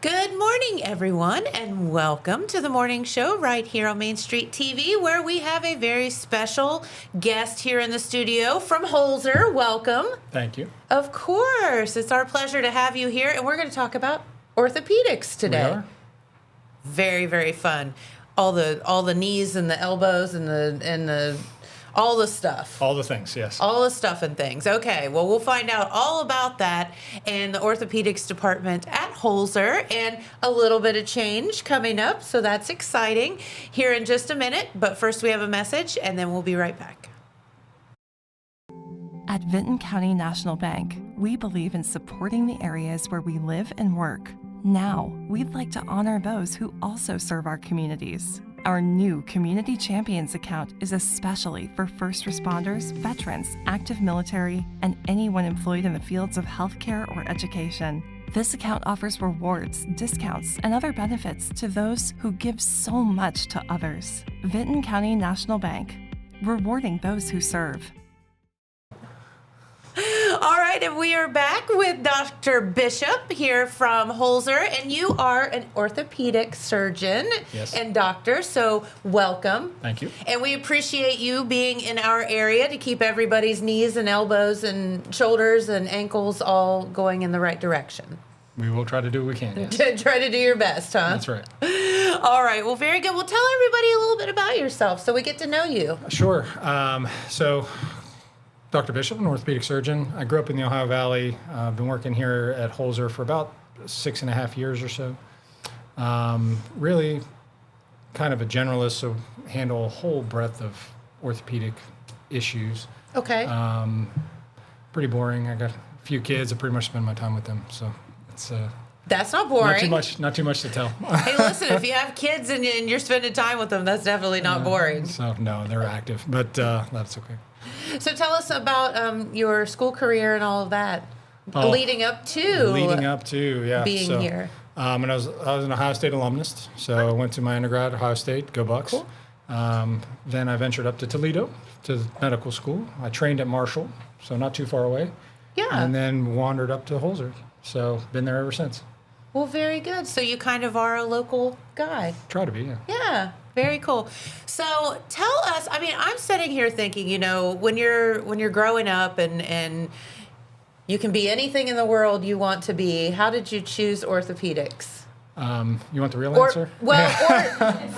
Good morning, everyone, and welcome to the morning show right here on Main Street TV, where we have a very special guest here in the studio from Holzer. Welcome. Thank you. Of course. It's our pleasure to have you here, and we're going to talk about orthopedics today. We are. Very, very fun. All the knees and the elbows and the all the stuff. All the things, yes. All the stuff and things. Okay, well, we'll find out all about that in the orthopedics department at Holzer, and a little bit of change coming up, so that's exciting here in just a minute. But first we have a message, and then we'll be right back. At Vinton County National Bank, we believe in supporting the areas where we live and work. Now, we'd like to honor those who also serve our communities. Our new Community Champions account is especially for first responders, veterans, active military, and anyone employed in the fields of healthcare or education. This account offers rewards, discounts, and other benefits to those who give so much to others. Vinton County National Bank, rewarding those who serve. All right, and we are back with Dr. Bishop here from Holzer, and you are an orthopedic surgeon and doctor, so welcome. Thank you. And we appreciate you being in our area to keep everybody's knees and elbows and shoulders and ankles all going in the right direction. We will try to do what we can. Yes. Try to do your best, huh? That's right. All right, well, very good. Well, tell everybody a little bit about yourself so we get to know you. Sure. So, Dr. Bishop, an orthopedic surgeon. I grew up in the Ohio Valley. I've been working here at Holzer for about 6.5 years or so. Really kind of a generalist, so handle a whole breadth of orthopedic issues. Okay. Pretty boring. I got a few kids. I pretty much spend my time with them. So it's that's not boring. Not too much to tell. Hey, listen, if you have kids and you're spending time with them, that's definitely not boring. So no, they're active, but that's okay. So tell us about your school career and all of that, leading up to being here. And I was an Ohio State alumnus, so I went to my undergrad at Ohio State. Go Bucks. Cool. Then I ventured up to Toledo to medical school. I trained at Marshall, so not too far away. Yeah. And then wandered up to Holzer, so been there ever since. Well, very good. So you kind of are a local guy. Try to be, yeah. Yeah. Very cool. So tell us, I mean, I'm sitting here thinking, you know, when you're growing up and you can be anything in the world you want to be, how did you choose orthopedics? You want the real answer? Or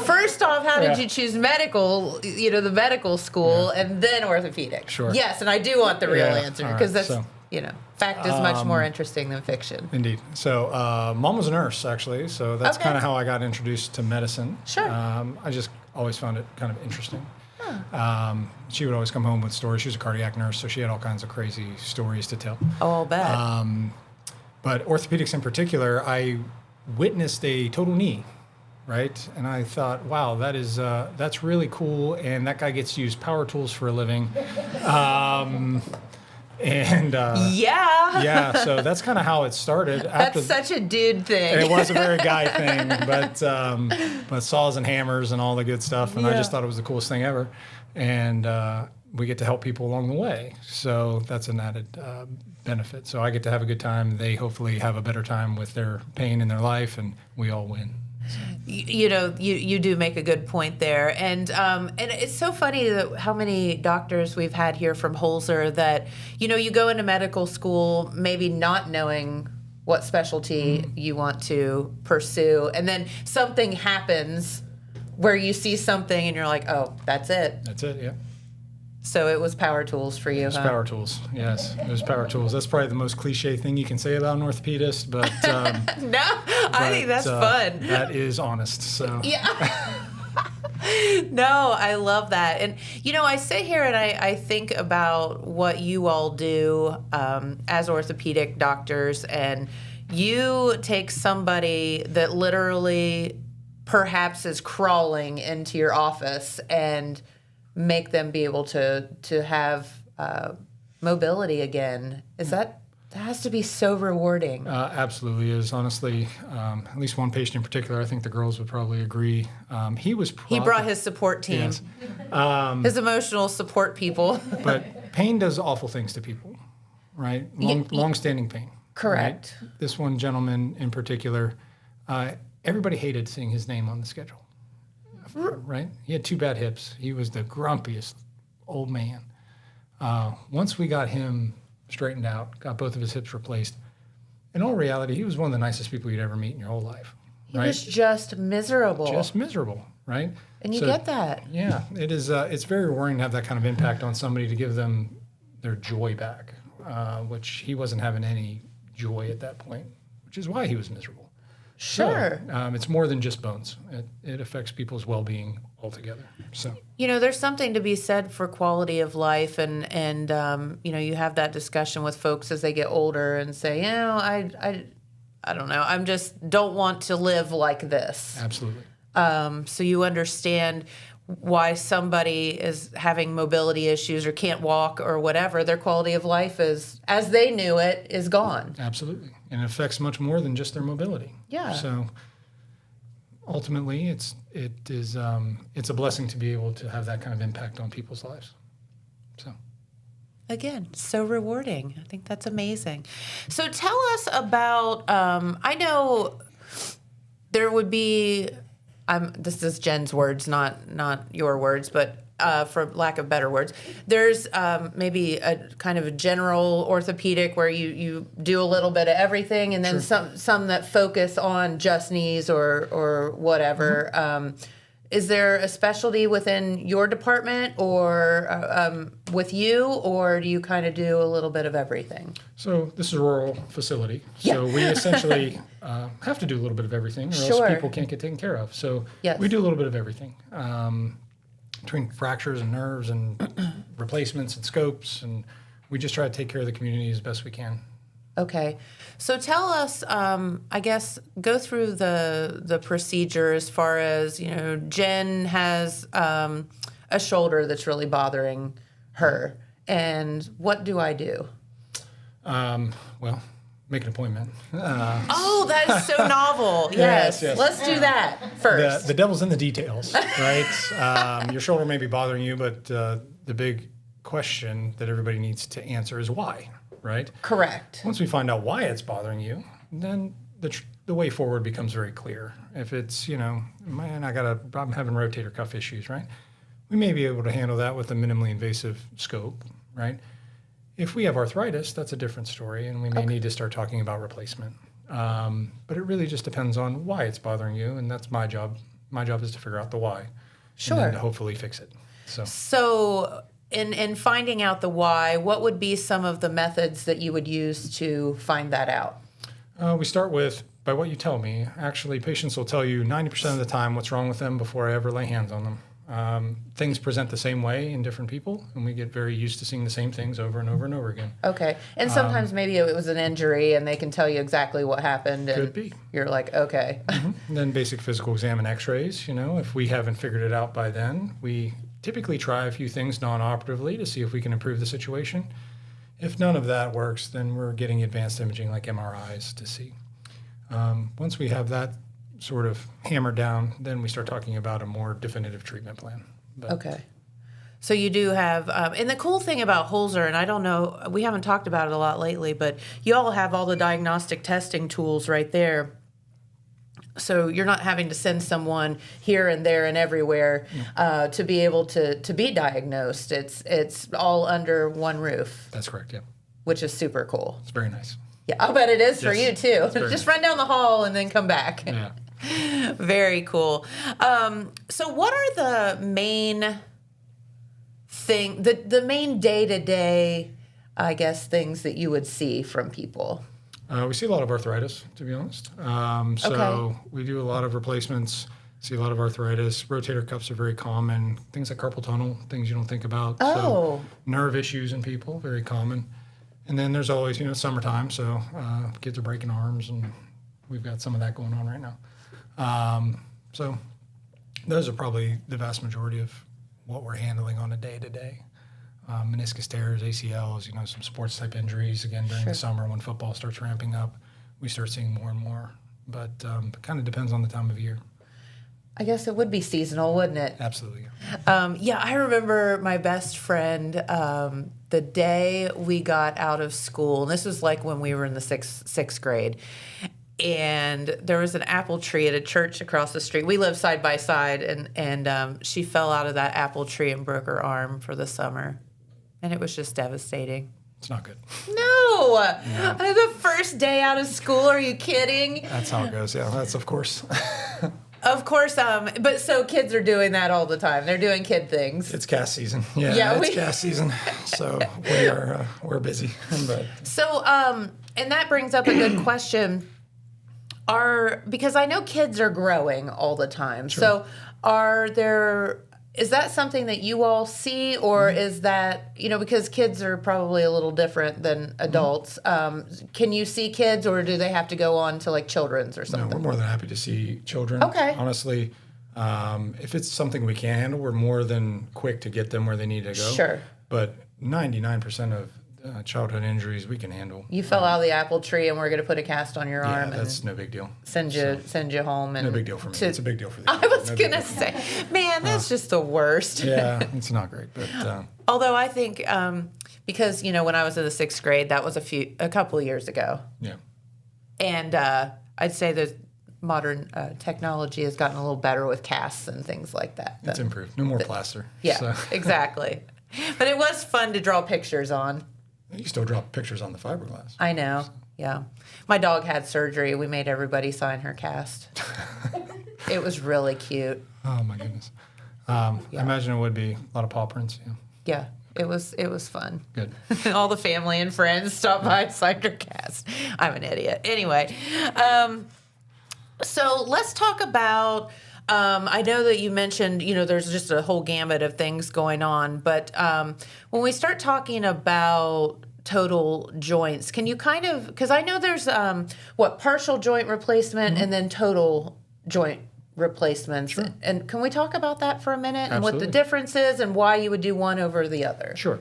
first off, how did you choose medical, the medical school, and then orthopedics? Sure. Yes, and I do want the real answer because that's, so, fact is much more interesting than fiction. Indeed. So Mom was a nurse, actually, so that's kind of how I got introduced to medicine. Sure. I just always found it kind of interesting. Huh. She would always come home with stories. She was a cardiac nurse, so she had all kinds of crazy stories to tell. Oh, I'll bet. But orthopedics in particular, I witnessed a total knee, right? And I thought, wow, that's really cool, and that guy gets to use power tools for a living. So that's kind of how it started. That's such a dude thing. It was a very guy thing, but saws and hammers and all the good stuff, and I just thought it was the coolest thing ever. And we get to help people along the way, so that's an added benefit. So I get to have a good time. They hopefully have a better time with their pain in their life, and we all win. So. You do make a good point there, and it's so funny that how many doctors we've had here from Holzer that you go into medical school maybe not knowing what specialty you want to pursue, and then something happens where you see something and you're like, oh, that's it. That's it, yeah. So it was power tools for you, It was power tools, yes. It was power tools. That's probably the most cliche thing you can say about an orthopedist, but... No, I think that's fun. That is honest, so... Yeah. No, I love that. And, I sit here and I think about what you all do as orthopedic doctors, and you take somebody that literally perhaps is crawling into your office and make them be able to have mobility again. That has to be so rewarding. Absolutely is. Honestly, at least one patient in particular, I think the girls would probably agree. He brought his support team, yes. His emotional support people. But pain does awful things to people, right? Long-standing pain. Correct. Right? This one gentleman in particular, Everybody hated seeing his name on the schedule, right? He had 2 bad hips. He was the grumpiest old man. Once we got him straightened out, got both of his hips replaced, in all reality, he was one of the nicest people you'd ever meet in your whole life. He was just miserable. Just miserable, right? And you get that. Yeah, it is. It's very rewarding to have that kind of impact on somebody, to give them their joy back, which he wasn't having any joy at that point, which is why he was miserable. Sure. So, it's more than just bones. It affects people's well-being altogether. So, there's something to be said for quality of life, and you have that discussion with folks as they get older and say, I don't know, I'm just don't want to live like this. absolutely. So you understand why somebody is having mobility issues or can't walk or whatever. Their quality of life is, as they knew it, is gone. Absolutely. And it affects much more than just their mobility. Yeah. So ultimately, it's a blessing to be able to have that kind of impact on people's lives. So. Again, so rewarding. I think that's amazing. So tell us about, I know there would be, this is Jen's words, not your words, but for lack of better words, there's maybe a kind of a general orthopedic where you do a little bit of everything, and then some that focus on just knees or whatever. Mm-hmm. Is there a specialty within your department or with you, or do you kind of do a little bit of everything? So this is a rural facility, so we essentially have to do a little bit of everything, or else people can't get taken care of. So we do a little bit of everything, between fractures and nerves and replacements and scopes, and we just try to take care of the community as best we can. Okay. So tell us, I guess, go through the procedure as far as, Jen has a shoulder that's really bothering her. And what do I do? Well, make an appointment. Oh, that is so novel. Yes. Let's do that first. The devil's in the details, right? Your shoulder may be bothering you, but the big question that everybody needs to answer is why. Right? Correct. Once we find out why it's bothering you, then the way forward becomes very clear. If it's, I'm having rotator cuff issues, right? We may be able to handle that with a minimally invasive scope, right? If we have arthritis, that's a different story, and we may need to start talking about replacement. But it really just depends on why it's bothering you, and that's my job. My job is to figure out the why, and then to hopefully fix it. So in finding out the why, what would be some of the methods that you would use to find that out? We start with, by what you tell me. Actually, patients will tell you 90% of the time what's wrong with them before I ever lay hands on them. Things present the same way in different people, and we get very used to seeing the same things over and over and over again. Okay. And sometimes maybe it was an injury, and they can tell you exactly what happened. And could be. You're like, okay. Mm-hmm. And then basic physical exam and x-rays. If we haven't figured it out by then, we typically try a few things non-operatively to see if we can improve the situation. If none of that works, then we're getting advanced imaging like MRIs to see. Once we have that sort of hammered down, then we start talking about a more definitive treatment plan. Okay. So you do have, and the cool thing about Holzer, and I don't know, we haven't talked about it a lot lately, but you all have all the diagnostic testing tools right there. So you're not having to send someone here and there and everywhere to be able to be diagnosed. It's all under one roof. That's correct, yeah. Which is super cool. It's very nice. Yeah, I'll bet it is for you too. nice. Just run down the hall and then come back. Yeah. Very cool. So what are the main the main day-to-day, I guess, things that you would see from people? We see a lot of arthritis, to be honest. We do a lot of replacements, see a lot of arthritis. Rotator cuffs are very common. Things like carpal tunnel, things you don't think about. So nerve issues in people, very common. And then there's always, summertime, so kids are breaking arms, and we've got some of that going on right now. So those are probably the vast majority of what we're handling on a day-to-day. Meniscus tears, ACLs, some sports type injuries. Again, during the summer when football starts ramping up, we start seeing more and more. But it kind of depends on the time of year. I guess it would be seasonal, wouldn't it? Absolutely. I remember my best friend, the day we got out of school, and this was like when we were in the sixth grade, and there was an apple tree at a church across the street. We live side by side, and she fell out of that apple tree and broke her arm for the summer, and it was just devastating. It's not good. No, the first day out of school. Are you kidding? That's how it goes. Yeah, that's of course. Of course, but so kids are doing that all the time. They're doing kid things. It's cast season. Yeah, Yeah, it's cast season. So we're busy. But So, and that brings up a good question. Because I know kids are growing all the time. Sure. So is that something that you all see, or is that, because kids are probably a little different than adults. Can you see kids, or do they have to go on to like children's or something? No, we're more than happy to see children. Okay. Honestly, if it's something we can handle, we're more than quick to get them where they need to go. Sure. But 99% of childhood injuries we can handle. You fell out of the apple tree, and we're going to put a cast on your arm. Yeah, that's no big deal. Send you home. And no big deal for me. It's a big deal for them. I was going to say, man, that's just the worst. Yeah, it's not great. But although I think because when I was in the 6th grade, that was a couple of years ago. Yeah. And I'd say that modern technology has gotten a little better with casts and things like that. It's improved. No more plaster. Yeah, so. Exactly. But it was fun to draw pictures on. You still draw pictures on the fiberglass. I know. Yeah. My dog had surgery. We made everybody sign her cast. It was really cute. Oh my goodness. I imagine it would be a lot of paw prints. Yeah. It was fun. Good. All the family and friends stopped by and signed her cast. I'm an idiot. Anyway, so let's talk about. I know that you mentioned, there's just a whole gamut of things going on, but when we start talking about total joints, can you because I know there's partial joint replacement and then total joint replacements. Sure. And can we talk about that for a minute? Absolutely. And what the difference is and why you would do one over the other? Sure.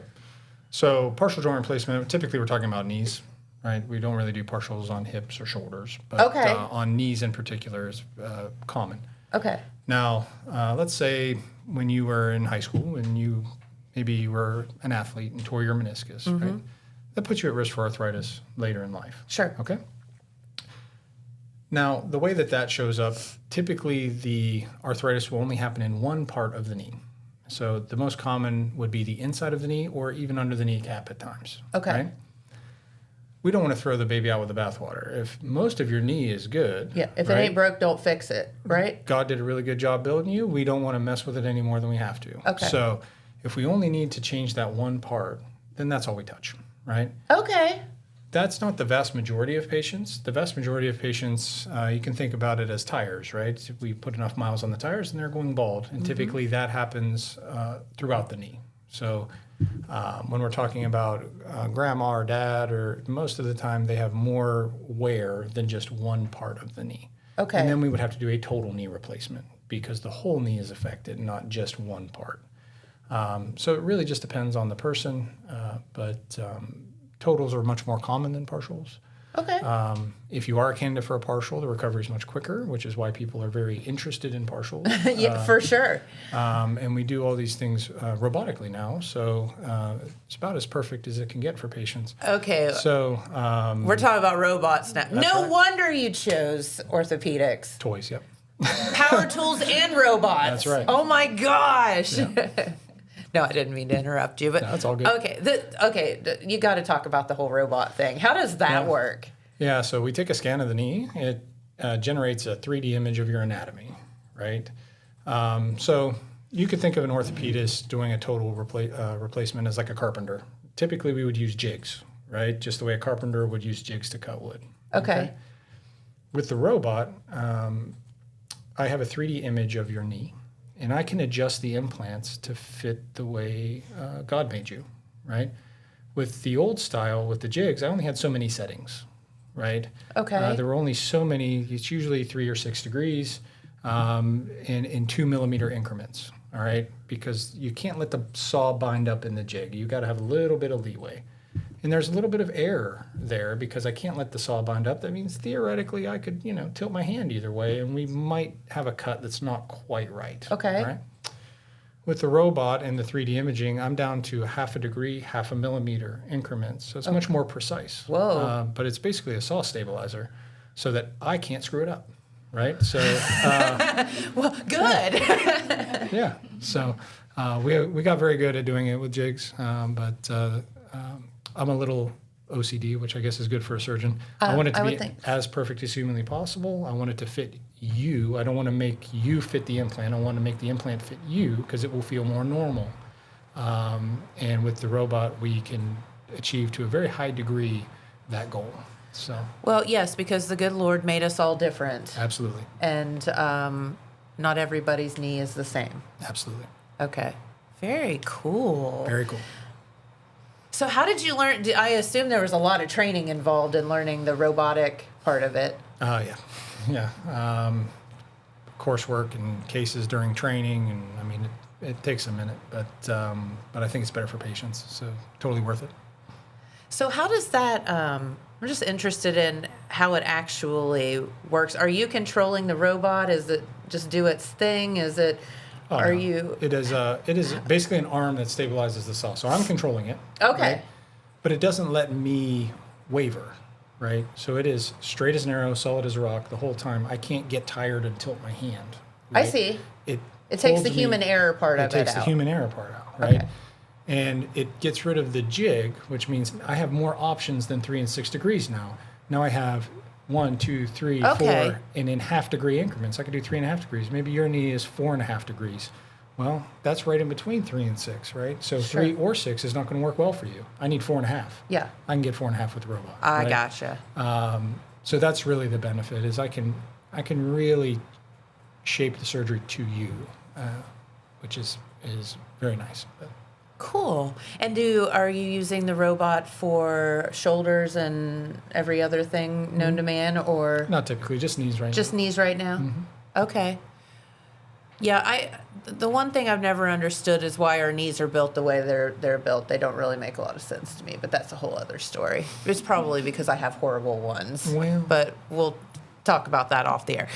So partial joint replacement, typically we're talking about knees, right? We don't really do partials on hips or shoulders, but on knees in particular is common. Okay. Now, let's say when you were in high school and maybe you were an athlete and tore your meniscus, right? That puts you at risk for arthritis later in life. Sure. Okay. Now, the way that shows up, typically the arthritis will only happen in one part of the knee. So the most common would be the inside of the knee or even under the kneecap at times. Okay. Right? We don't want to throw the baby out with the bathwater. If most of your knee is good. Yeah, if it ain't broke, don't fix it, right? God did a really good job building you. We don't want to mess with it any more than we have to. Okay. So if we only need to change that one part, then that's all we touch, right? Okay. That's not the vast majority of patients. The vast majority of patients, you can think about it as tires, right? If we put enough miles on the tires and they're going bald. And typically that happens throughout the knee. So when we're talking about grandma or dad, or most of the time they have more wear than just one part of the knee. Okay. And then we would have to do a total knee replacement because the whole knee is affected, not just one part. So it really just depends on the person, but totals are much more common than partials. Okay. If you are a candidate for a partial, the recovery is much quicker, which is why people are very interested in partials. Yeah, for sure. And we do all these things robotically now, so it's about as perfect as it can get for patients. Okay. So we're talking about robots now. No right. wonder you chose orthopedics. Toys, yep. Power tools and robots. That's right. Oh my gosh. Yeah. No, I didn't mean to interrupt you, but No, it's all good. Okay, you got to talk about the whole robot thing. How does that work? Yeah, so we take a scan of the knee. It generates a 3D image of your anatomy, right? So you could think of an orthopedist doing a total replacement as like a carpenter. Typically, we would use jigs, right? Just the way a carpenter would use jigs to cut wood. Okay. With the robot, I have a 3D image of your knee. And I can adjust the implants to fit the way God made you, right? With the old style, with the jigs, I only had so many settings, right? Okay. There were only so many. It's usually 3 or 6 degrees in 2 millimeter increments, all right? Because you can't let the saw bind up in the jig. You got to have a little bit of leeway. And there's a little bit of error there because I can't let the saw bind up. That means theoretically I could, tilt my hand either way and we might have a cut that's not quite right. Okay. Right? With the robot and the 3D imaging, I'm down to 0.5 degree, 0.5 millimeter increments. So it's much more precise. Whoa. But it's basically a saw stabilizer. so that I can't screw it up, right? So, well, good. yeah. So we got very good at doing it with jigs, but I'm a little OCD, which I guess is good for a surgeon. I want it to be as perfect as humanly possible. I want it to fit you. I don't want to make you fit the implant. I want to make the implant fit you because it will feel more normal. And with the robot, we can achieve to a very high degree that goal. So. Well, yes, because the good Lord made us all different. Absolutely. And not everybody's knee is the same. Absolutely. Okay. Very cool. Very cool. So how did you learn? I assume there was a lot of training involved in learning the robotic part of it. Yeah. Coursework and cases during training, and I mean, it takes a minute, but I think it's better for patients, so totally worth it. So how does that? I'm just interested in how it actually works. Are you controlling the robot? Is it just do its thing? Is it? Oh, are no. you? It is basically an arm that stabilizes the saw. So I'm controlling it. Okay. Right? But it doesn't let me waver, right? So it is straight as an arrow, solid as a rock the whole time. I can't get tired and tilt my hand. Right? I see. It takes the human error part of it out. It takes the human error part out, right? Okay. And it gets rid of the jig, which means I have more options than 3 and 6 degrees now. Now I have 1, 2, 3, Okay. 4, and in half-degree increments. I could do 3.5 degrees. Maybe your knee is 4.5 degrees. Well, that's right in between 3 and 6, right? So Sure. 3 or 6 is not going to work well for you. I need 4.5. Yeah. I can get 4.5 with the robot. I right? gotcha. So that's really the benefit is I can really shape the surgery to you, which is very nice. But, Cool. And are you using the robot for shoulders and every other thing known to man, or not typically, just knees right just now. knees right now? Mm-hmm. Okay. Yeah, the one thing I've never understood is why our knees are built the way they're built. They don't really make a lot of sense to me, but that's a whole other story. It's probably because I have horrible ones. Well. But we'll talk about that off the air.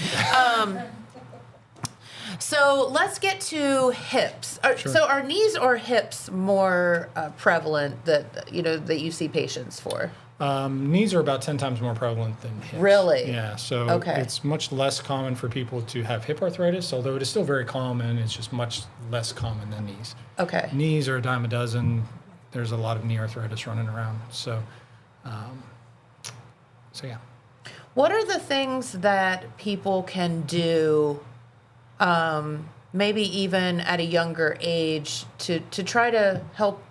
So let's get to hips. Sure. So are knees or hips more prevalent that you see patients for? Knees are about 10 times more prevalent than hips. Really? Yeah. So Okay. it's much less common for people to have hip arthritis, although it is still very common. It's just much less common than knees. Okay. Knees are a dime a dozen. There's a lot of knee arthritis running around. So yeah. What are the things that people can do, maybe even at a younger age, to try to help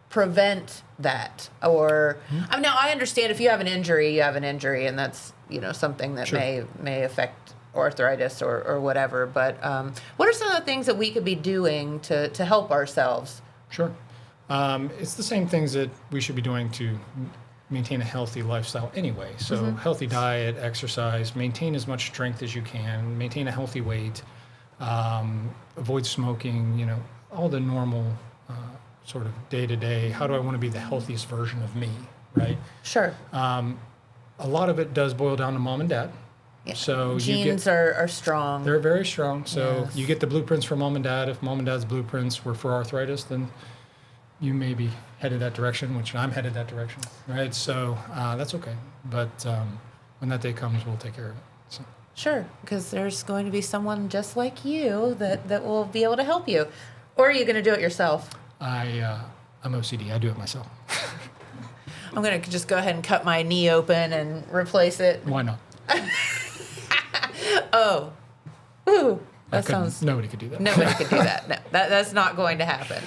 prevent that? Or now I understand if you have an injury, you have an injury, and that's something that Sure. may affect arthritis or whatever. But what are some of the things that we could be doing to help ourselves? Sure. It's the same things that we should be doing to maintain a healthy lifestyle anyway. So healthy diet, exercise, maintain as much strength as you can, maintain a healthy weight, avoid smoking, all the normal sort of day-to-day, how do I want to be the healthiest version of me, right? Sure. A lot of it does boil down to mom and dad. Yeah. So Genes are strong. They're very strong. So Yes. you get the blueprints from mom and dad. If mom and dad's blueprints were for arthritis, then you may be headed that direction, which I'm headed that direction, right? So that's okay. But when that day comes, we'll take care of it. So. Sure, because there's going to be someone just like you that will be able to help you. Or are you going to do it yourself? I'm OCD. I do it myself. I'm going to just go ahead and cut my knee open and replace it. Why not? Oh. Ooh. That sounds... Nobody could do that. Nobody could do that. No, that's not going to happen.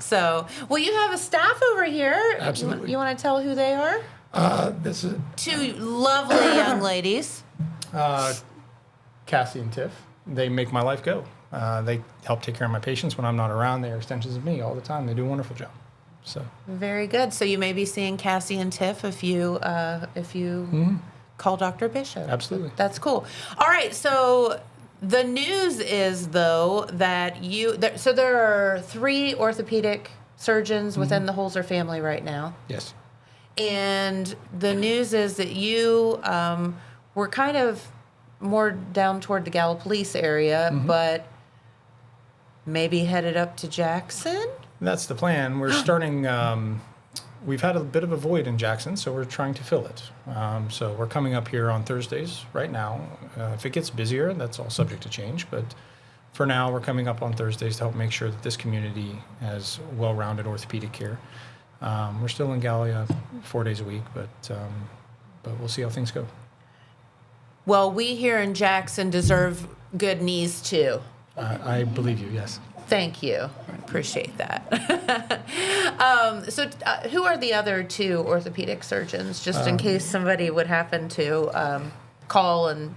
So, well, you have a staff over here. Absolutely. You want to tell who they are? This is 2 lovely young ladies. Cassie and Tiff. They make my life go. They help take care of my patients when I'm not around. They are extensions of me all the time. They do a wonderful job. So Very good. So you may be seeing Cassie and Tiff if you call Dr. Bishop. Absolutely. That's cool. All right. So the news is, though, that so there are 3 orthopedic surgeons within the Holzer family right now. Yes. And the news is that you were kind of more down toward the Gallipolis area, but maybe headed up to Jackson? That's the plan. We're starting we've had a bit of a void in Jackson, so we're trying to fill it. So we're coming up here on Thursdays right now. If it gets busier, that's all subject to change. But for now, we're coming up on Thursdays to help make sure that this community has well-rounded orthopedic care. We're still in Gallia 4 days a week, but we'll see how things go. Well, we here in Jackson deserve good knees too. I believe you, yes. Thank you. Appreciate that. Who are the other two orthopedic surgeons, just in case somebody would happen to call and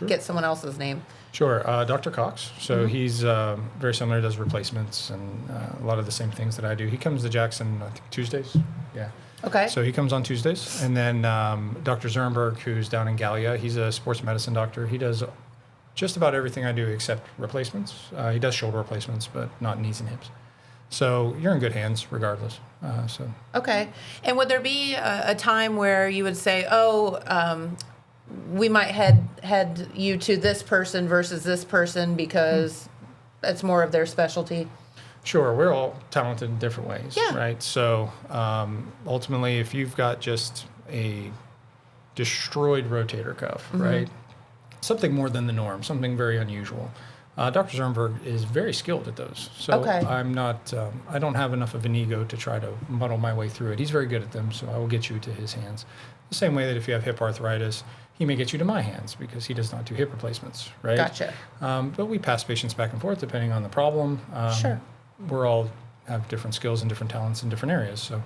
get someone else's name? Sure. Dr. Cox. So he's very similar, does replacements and a lot of the same things that I do. He comes to Jackson, I think, Tuesdays. Yeah. Okay. So he comes on Tuesdays. And then Dr. Zernberg, who's down in Gallia, he's a sports medicine doctor. He does just about everything I do except replacements. He does shoulder replacements, but not knees and hips. So you're in good hands regardless. Okay. And would there be a time where you would say, we might head you to this person versus this person because that's more of their specialty? Sure. We're all talented in different ways, Yeah. right? So ultimately, if you've got just a destroyed rotator cuff, right? Something more than the norm, something very unusual. Dr. Zernberg is very skilled at those. So Okay. I'm not, I don't have enough of an ego to try to muddle my way through it. He's very good at them, so I will get you to his hands. The same way that if you have hip arthritis, he may get you to my hands because he does not do hip replacements, right? Gotcha. But we pass patients back and forth depending on the problem. Sure. We're all have different skills and different talents in different areas. So,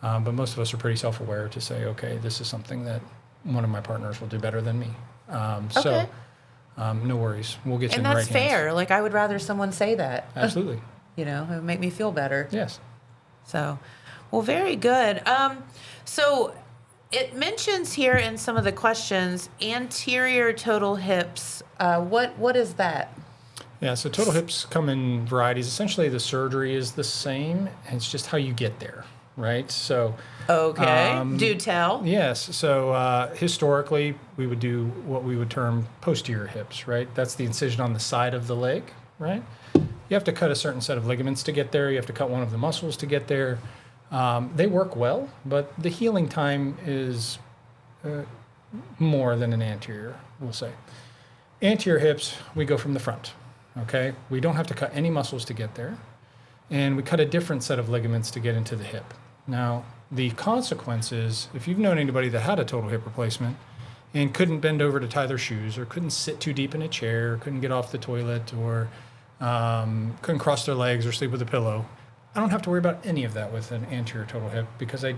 but most of us are pretty self-aware to say, okay, this is something that one of my partners will do better than me. Okay. No worries. We'll get you in the And right that's hands. fair. Like, I would rather someone say that. Absolutely. It would make me feel better. Yes. So, well, very good. So it mentions here in some of the questions, anterior total hips. What is that? Yeah, so total hips come in varieties. Essentially, the surgery is the same, and it's just how you get there, right? So, Okay. Do tell. yes. So historically, we would do what we would term posterior hips, right? That's the incision on the side of the leg, right? You have to cut a certain set of ligaments to get there. You have to cut one of the muscles to get there. They work well, but the healing time is more than an anterior, we'll say. Anterior hips, we go from the front, okay? We don't have to cut any muscles to get there, and we cut a different set of ligaments to get into the hip. Now, the consequence is, if you've known anybody that had a total hip replacement and couldn't bend over to tie their shoes, or couldn't sit too deep in a chair, couldn't get off the toilet, or couldn't cross their legs or sleep with a pillow, I don't have to worry about any of that with an anterior total hip because I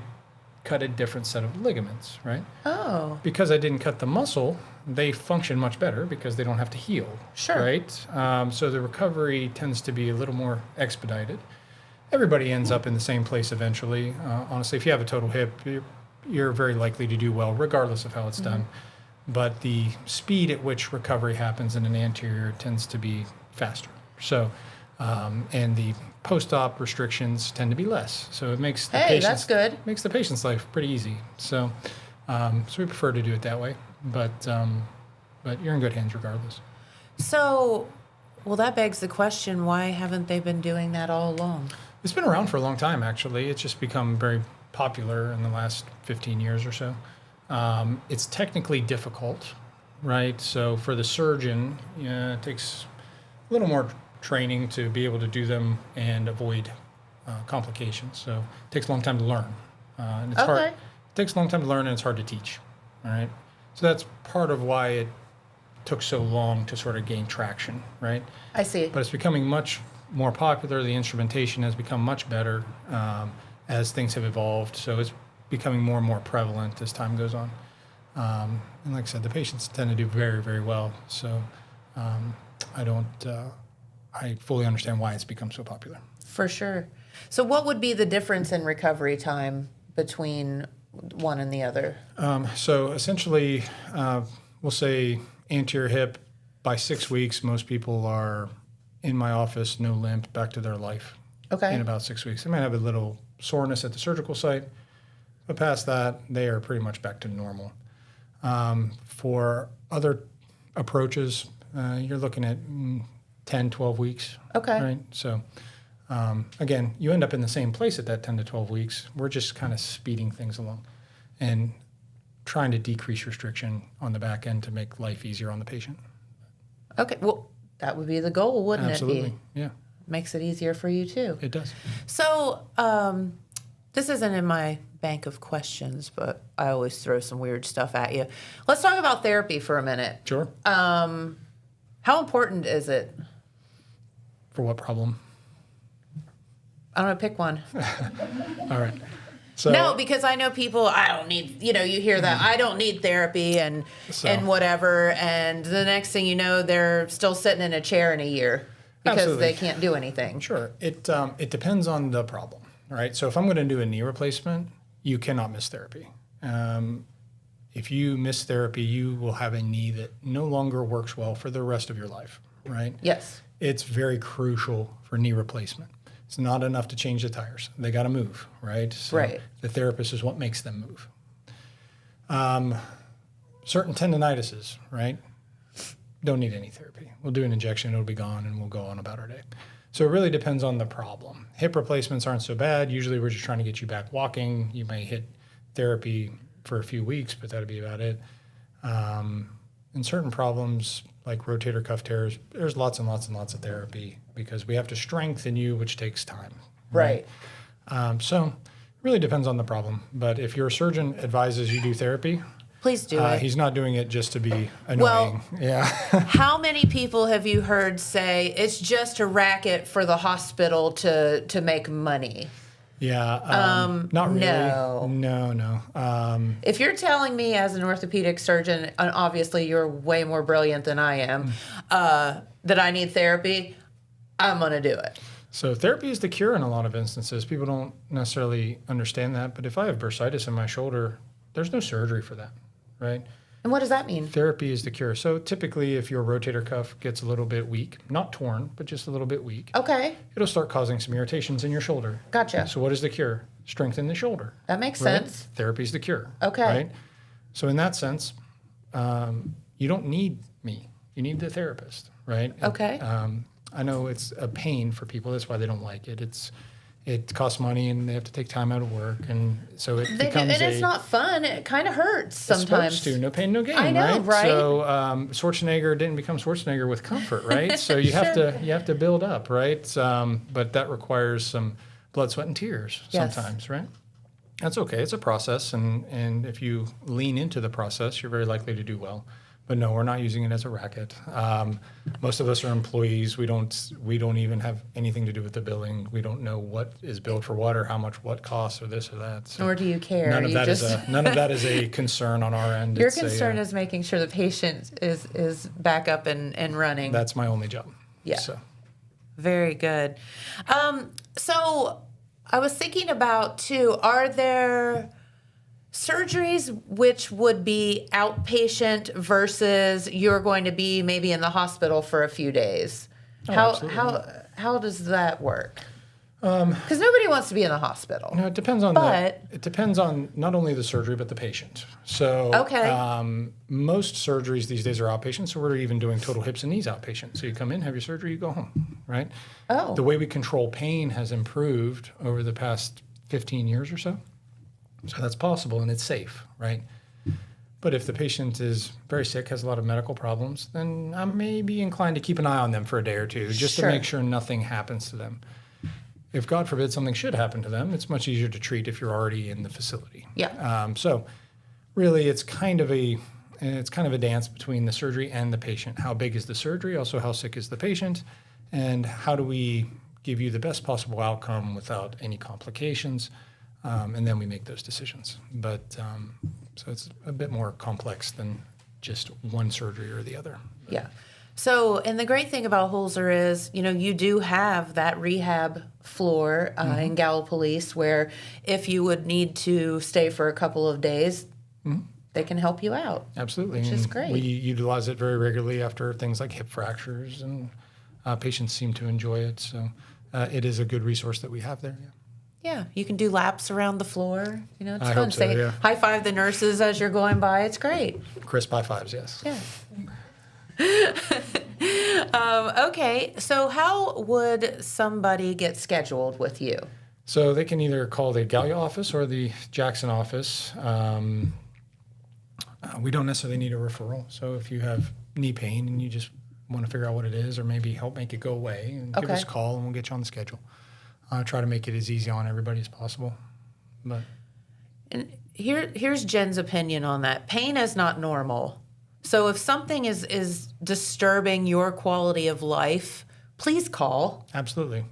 cut a different set of ligaments, right? Oh. Because I didn't cut the muscle, they function much better because they don't have to heal, Sure. right? So the recovery tends to be a little more expedited. Everybody ends up in the same place eventually. Honestly, if you have a total hip, you're very likely to do well regardless of how it's done. But the speed at which recovery happens in an anterior tends to be faster. So, and the post-op restrictions tend to be less. So it makes the That's good. makes the patient's life pretty easy. So, so we prefer to do it that way. But you're in good hands regardless. So, well, that begs the question, why haven't they been doing that all along? It's been around for a long time, actually. It's just become very popular in the last 15 years or so. It's technically difficult, right? So for the surgeon, it takes a little more training to be able to do them and avoid complications. So it takes a long time to learn. And it's hard. Okay. It takes a long time to learn, and it's hard to teach, all right? So that's part of why it took so long to sort of gain traction, right? I see. But it's becoming much more popular. The instrumentation has become much better as things have evolved. So it's becoming more and more prevalent as time goes on. And like I said, the patients tend to do very, very well. So I fully understand why it's become so popular. For sure. So what would be the difference in recovery time between one and the other? So essentially, we'll say anterior hip, by 6 weeks, most people are in my office, no limp, back to their life. Okay. In about 6 weeks. They might have a little soreness at the surgical site, but past that, they are pretty much back to normal. For other approaches, you're looking at 10, 12 weeks. Okay. Right? So Again, you end up in the same place at that 10 to 12 weeks. We're just kind of speeding things along and trying to decrease restriction on the back end to make life easier on the patient. Okay, well, that would be the goal, wouldn't Absolutely. it be? Yeah. Makes it easier for you too. It does. So, this isn't in my bank of questions, but I always throw some weird stuff at you. Let's talk about therapy for a minute. Sure. How important is it? For what problem? I don't know, pick one. All right. So, No, because I know people, I don't need, you hear that, I don't need therapy and whatever, and the next thing you know, they're still sitting in a chair in a year because Absolutely. they can't do anything. Sure. It depends on the problem, right? So if I'm going to do a knee replacement, you cannot miss therapy. If you miss therapy, you will have a knee that no longer works well for the rest of your life, right? Yes. It's very crucial for knee replacement. It's not enough to change the tires. They got to move, right? So Right. The therapist is what makes them move. Certain tendinitises, right? Don't need any therapy. We'll do an injection, it'll be gone, and we'll go on about our day. So it really depends on the problem. Hip replacements aren't so bad. Usually we're just trying to get you back walking. You may hit therapy for a few weeks, but that'll be about it. In certain problems, like rotator cuff tears, there's lots and lots and lots of therapy because we have to strengthen you, which takes time. Right. So it really depends on the problem. But if your surgeon advises you do therapy, Please do it. he's not doing it just to be annoying. Well, yeah. How many people have you heard say it's just a racket for the hospital to make money? Yeah. Not really. No. If you're telling me as an orthopedic surgeon, and obviously you're way more brilliant than I am, that I need therapy, I'm going to do it. So therapy is the cure in a lot of instances. People don't necessarily understand that. But if I have bursitis in my shoulder, there's no surgery for that, right? And what does that mean? Therapy is the cure. So typically if your rotator cuff gets a little bit weak, not torn, but just a little bit weak, Okay. it'll start causing some irritations in your shoulder. Gotcha. So what is the cure? Strengthen the shoulder. That makes Right? sense. Therapy is the cure. Okay. Right? So in that sense, you don't need me. You need the therapist, right? Okay. I know it's a pain for people. That's why they don't like it. It costs money and they have to take time out of work, and so it They do, becomes and it's not fun. It kind of hurts sometimes. It's supposed to. No pain, no gain. I know, right? So Schwarzenegger didn't become Schwarzenegger with comfort, right? So you have to build up, right? But that requires some blood, sweat, and tears Yes. sometimes, right? That's okay. It's a process, and if you lean into the process, you're very likely to do well. But no, we're not using it as a racket. Most of us are employees. We don't even have anything to do with the billing. We don't know what is billed for what or how much what costs or this or that. So Nor do you care. none of You that is just- none of that is a concern on our end. Your It's concern is making sure the patient is back up and running. that's my only job. Yeah. So Very good. So I was thinking about too, are there surgeries which would be outpatient versus you're going to be maybe in the hospital for a few days? How does that work? Because nobody wants to be in the hospital. no, it depends on it depends on not only the surgery but the patient. So most surgeries these days are outpatient. So we're even doing total hips and knees outpatient. So you come in, have your surgery, you go home, right? Oh. The way we control pain has improved over the past 15 years or so. So that's possible and it's safe, right? But if the patient is very sick, has a lot of medical problems, then I may be inclined to keep an eye on them for a day or two just Sure. to make sure nothing happens to them. If God forbid something should happen to them, it's much easier to treat if you're already in the facility. Yeah. So really it's kind of a dance between the surgery and the patient. How big is the surgery? Also, how sick is the patient? And how do we give you the best possible outcome without any complications? And then we make those decisions. But so it's a bit more complex than just one surgery or the other. Yeah. So, and the great thing about Holzer is, you do have that rehab floor in Gallipolis where if you would need to stay for a couple of days, they can help you out. Absolutely. Which is And great. We utilize it very regularly after things like hip fractures, and patients seem to enjoy it. So it is a good resource that we have there. Yeah. Yeah, you can do laps around the floor. It's I fun. hope so, Say yeah. high five the nurses as you're going by. It's great. Crisp high fives, yes. Yeah. Okay, so how would somebody get scheduled with you? So they can either call the Gallia office or the Jackson office. We don't necessarily need a referral. So if you have knee pain and you just want to figure out what it is or maybe help make it go away, and give us a call and we'll get you on the schedule. Try to make it as easy on everybody as possible. But And here's Jen's opinion on that. Pain is not normal. So if something is disturbing your quality of life, please call. Absolutely.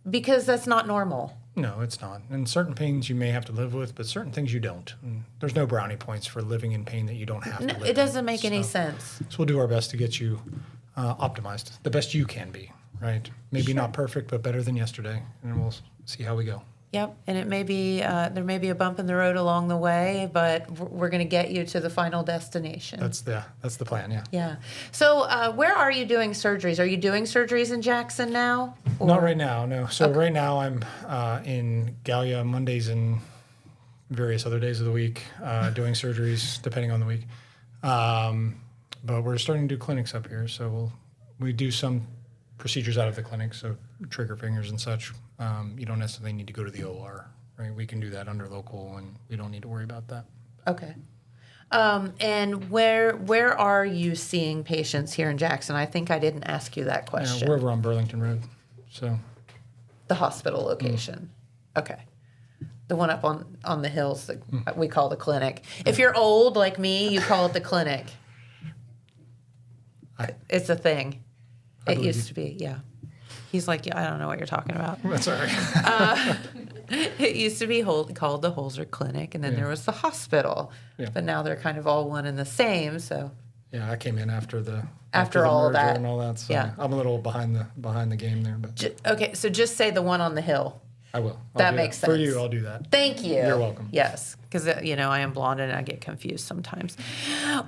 Because that's not normal. No, it's not. And certain pains you may have to live with, but certain things you don't. And there's no brownie points for living in pain that you don't have to live It doesn't in. make any sense. So we'll do our best to get you optimized, the best you can be, right? Maybe not perfect, but better than yesterday. And we'll see how we go. Yep, and it may be there may be a bump in the road along the way, but we're going to get you to the final destination. That's the plan, yeah. Yeah. So where are you doing surgeries? Are you doing surgeries in Jackson now? Or? Not right now, no. So right now I'm in Gallia Mondays and various other days of the week, doing surgeries depending on the week. But we're starting to do clinics up here, so we do some procedures out of the clinic, so trigger fingers and such. You don't necessarily need to go to the OR, right? We can do that under local, and we don't need to worry about that. Okay. And where are you seeing patients here in Jackson? I think I didn't ask you that question. We're over on Burlington Road, so. The hospital location. Okay. The one up on the hills that we call the clinic. If you're old like me, you call it the clinic. It's a thing. It used to be, yeah. He's like, yeah, I don't know what you're talking about. That's all right. It used to be called the Holzer Clinic, and then there was the hospital. Yeah. But now they're kind of all one and the same, so. Yeah, I came in after the all merger that. and all that. So Yeah. I'm a little behind the game there, but Okay, so just say the one on the hill. I will. That makes sense. For you, I'll do that. Thank you. You're welcome. Yes, because, I am blonde and I get confused sometimes.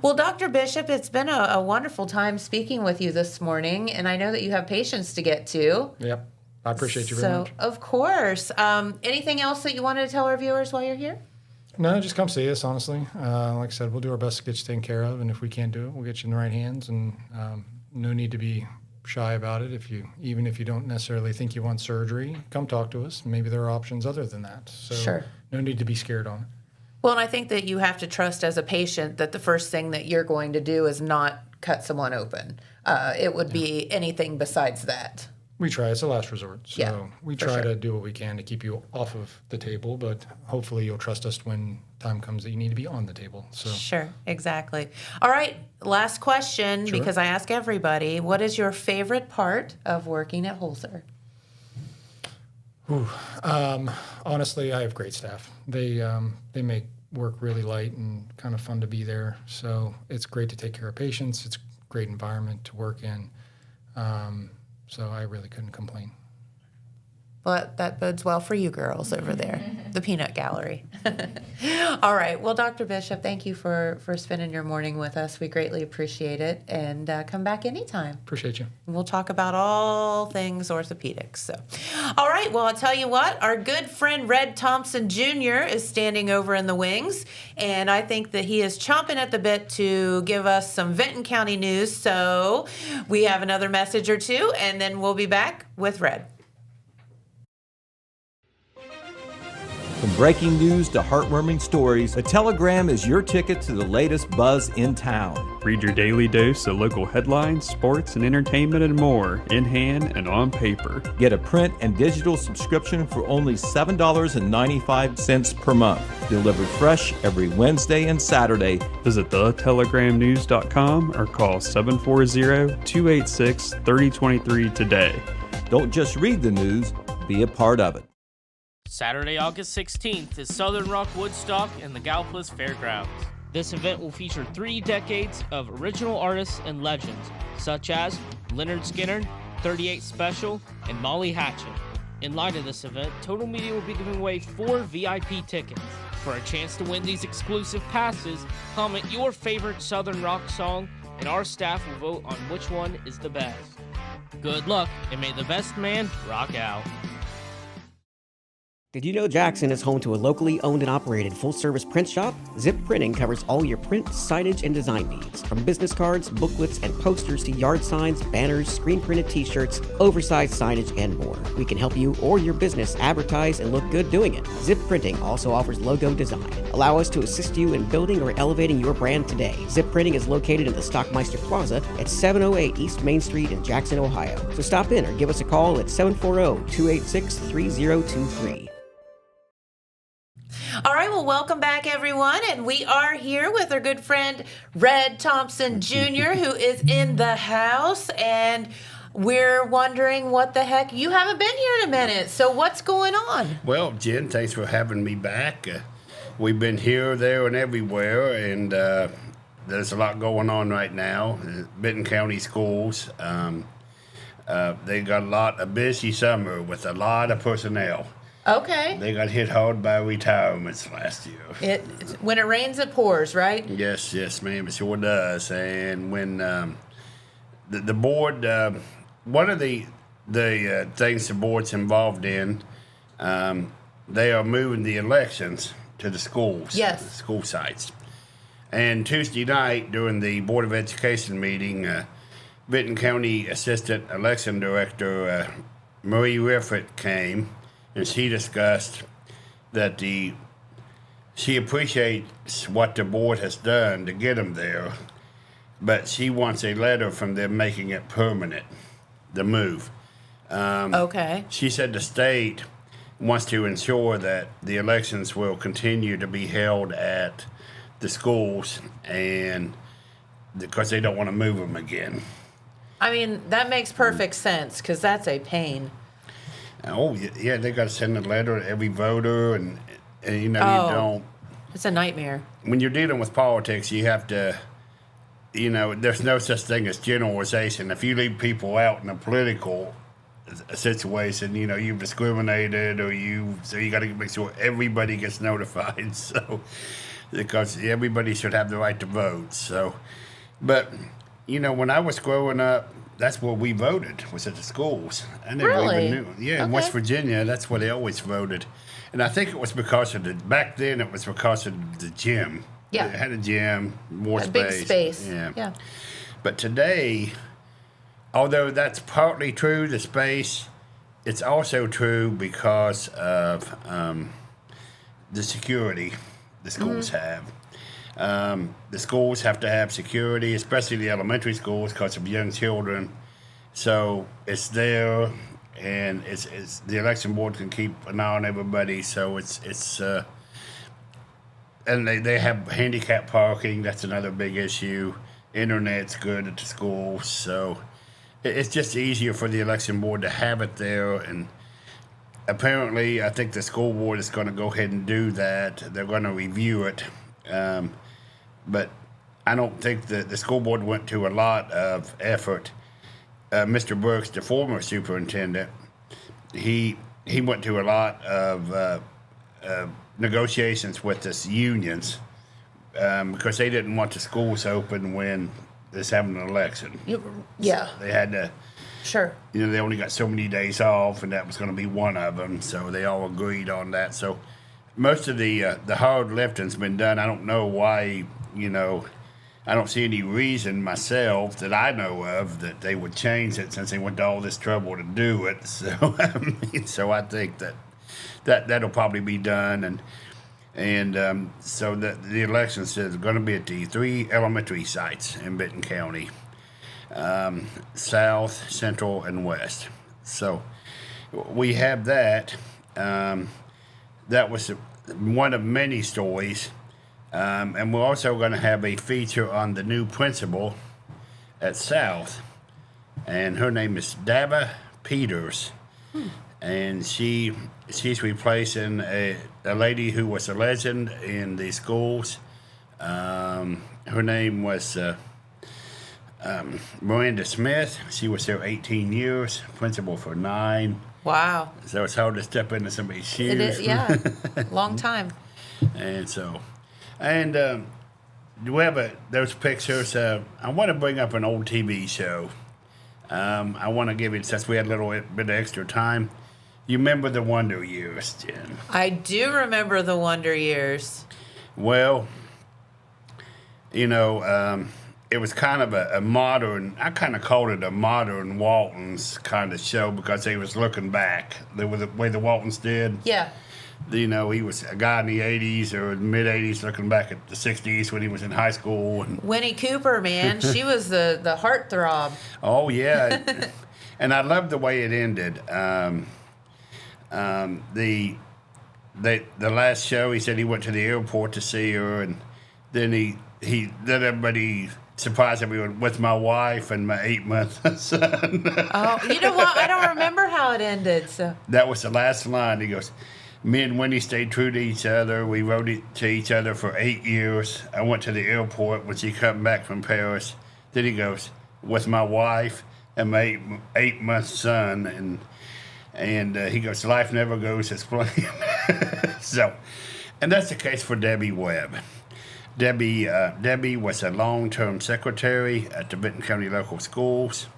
Well, Dr. Bishop, it's been a wonderful time speaking with you this morning, and I know that you have patients to get to. Yep. I appreciate you very much. So, of course. Anything else that you wanted to tell our viewers while you're here? No, just come see us, honestly. Like I said, we'll do our best to get you taken care of, and if we can't do it, we'll get you in the right hands, and no need to be shy about it. Even if you don't necessarily think you want surgery, come talk to us. Maybe there are options other than that. So Sure. No need to be scared on it. Well, and I think that you have to trust as a patient that the first thing that you're going to do is not cut someone open. It would be anything besides that. We try. It's a last resort. So Yeah, we for try sure. to do what we can to keep you off of the table, but hopefully you'll trust us when time comes that you need to be on the table. So Sure, exactly. All right, last question, Sure. because I ask everybody, what is your favorite part of working at Holzer? honestly, I have great staff. They make work really light and kind of fun to be there. So it's great to take care of patients. It's a great environment to work in. So I really couldn't complain. Well, that bodes well for you girls over there, the peanut gallery. All right. Well, Dr. Bishop, thank you for spending your morning with us. We greatly appreciate it. And come back anytime. Appreciate you. We'll talk about all things orthopedics. So, all right. Well, I'll tell you what. Our good friend Red Thompson Jr. is standing over in the wings, and I think that he is chomping at the bit to give us some Vinton County news. So we have another message or two, and then we'll be back with Red. From breaking news to heartwarming stories, the Telegram is your ticket to the latest buzz in town. Read your daily dose of local headlines, sports, and entertainment and more, in hand and on paper. Get a print and digital subscription for only $7.95 per month. Delivered fresh every Wednesday and Saturday. Visit thetelegramnews.com or call 740-286-3023 today. Don't just read the news, be a part of it. Saturday, August 16th is Southern Rock Woodstock in the Gallipolis Fairgrounds. This event will feature 3 decades of original artists and legends, such as Leonard Skinner, 38 Special, and Molly Hatchet. In light of this event, Total Media will be giving away 4 VIP tickets. For a chance to win these exclusive passes, comment your favorite Southern Rock song, and our staff will vote on which one is the best. Good luck, and may the best man rock out. Did you know Jackson is home to a locally owned and operated full-service print shop? Zip Printing covers all your print, signage, and design needs. From business cards, booklets, and posters to yard signs, banners, screen-printed t-shirts, oversized signage, and more. We can help you or your business advertise and look good doing it. Zip Printing also offers logo design. Allow us to assist you in building or elevating your brand today. Zip Printing is located in the Stockmeister Plaza at 708 East Main Street in Jackson, Ohio. So stop in or give us a call at 740-286-3023. All right, well, welcome back, everyone. And we are here with our good friend, Red Thompson Jr., who is in the house. And we're wondering what the heck. You haven't been here in a minute. So what's going on? Well, Jen, thanks for having me back. We've been here, there, and everywhere. And there's a lot going on right now. Benton County Schools, they got a busy summer with a lot of personnel. Okay. They got hit hard by retirements last year. When it rains, it pours, right? Yes, ma'am, it sure does. And when the board, one of the things the board's involved in, they are moving the elections to the schools. Yes. The school sites. And Tuesday night during the Board of Education meeting, Benton County Assistant Election Director Marie Riffett came. And she discussed that she appreciates what the board has done to get them there, but she wants a letter from them making it permanent, the move. Okay. She said the state wants to ensure that the elections will continue to be held at the schools, and because they don't want to move them again. I mean, that makes perfect sense because that's a pain. Oh, yeah, they got to send a letter to every voter, and you know, you don't. It's a nightmare. When you're dealing with politics, you have to, you know, there's no such thing as generalization. If you leave people out in a political situation, you know, you've discriminated so you got to make sure everybody gets notified. So, because everybody should have the right to vote. So, but, you know, when I was growing up, that's where we voted, was at the schools. I never Really? even knew. Yeah, in West Virginia, that's where they always voted. And I think it was because of back then it was because of the gym. Yeah. It had a gym, more A space. big space. Yeah. But today, although that's partly true, the space, it's also true because of the security the schools have. The schools have to have security, especially the elementary schools, because of young children. So it's there, and it's the election board can keep an eye on everybody. So and they have handicap parking. That's another big issue. Internet's good at the schools, so it's just easier for the election board to have it there. And apparently, I think the school board is going to go ahead and do that. They're going to review it. But I don't think the school board went to a lot of effort. Mr. Burks, the former superintendent, he went to a lot of negotiations with the unions because they didn't want the schools open when there's having an election. Yeah. So they had to. Sure. You know, they only got so many days off, and that was going to be one of them. So they all agreed on that. So most of the hard lifting's been done. I don't know why, you know, I don't see any reason myself that I know of that they would change it since they went to all this trouble to do it. So, so I think that'll probably be done. And so the elections is going to be at the 3 elementary sites in Benton County, South, Central, and West. So we have that. That was one of many stories. And we're also going to have a feature on the new principal at South. And her name is Daba Peters. And she's replacing a lady who was a legend in the schools. Her name was Miranda Smith. She was there 18 years, principal for 9. Wow. So it's hard to step into somebody's shoes. It is, yeah. Long time. And so, we have those pictures. I want to bring up an old TV show. I want to give it, since we had a little bit of extra time, You remember the Wonder Years, Jen? I do remember the Wonder Years. Well, you know, it was kind of a modern, I kind of called it a modern Waltons kind of show because they was looking back. The way the Waltons did. Yeah. You know, he was a guy in the 80s or mid-80s looking back at the 60s when he was in high school. And Winnie Cooper, man. She was the heartthrob. oh, yeah. And I loved the way it ended. The last show, he said he went to the airport to see her, and then he let everybody surprise everyone with my wife and my 8-month son. Oh, you know what? I don't remember how it ended. So That was the last line. He goes, me and Winnie stayed true to each other. We wrote it to each other for 8 years. I went to the airport when she come back from Paris. Then he goes, with my wife and my 8-month son, and he goes, life never goes as planned. So, and that's the case for Debbie Webb. Debbie was a long-term secretary at the Benton County Local Schools,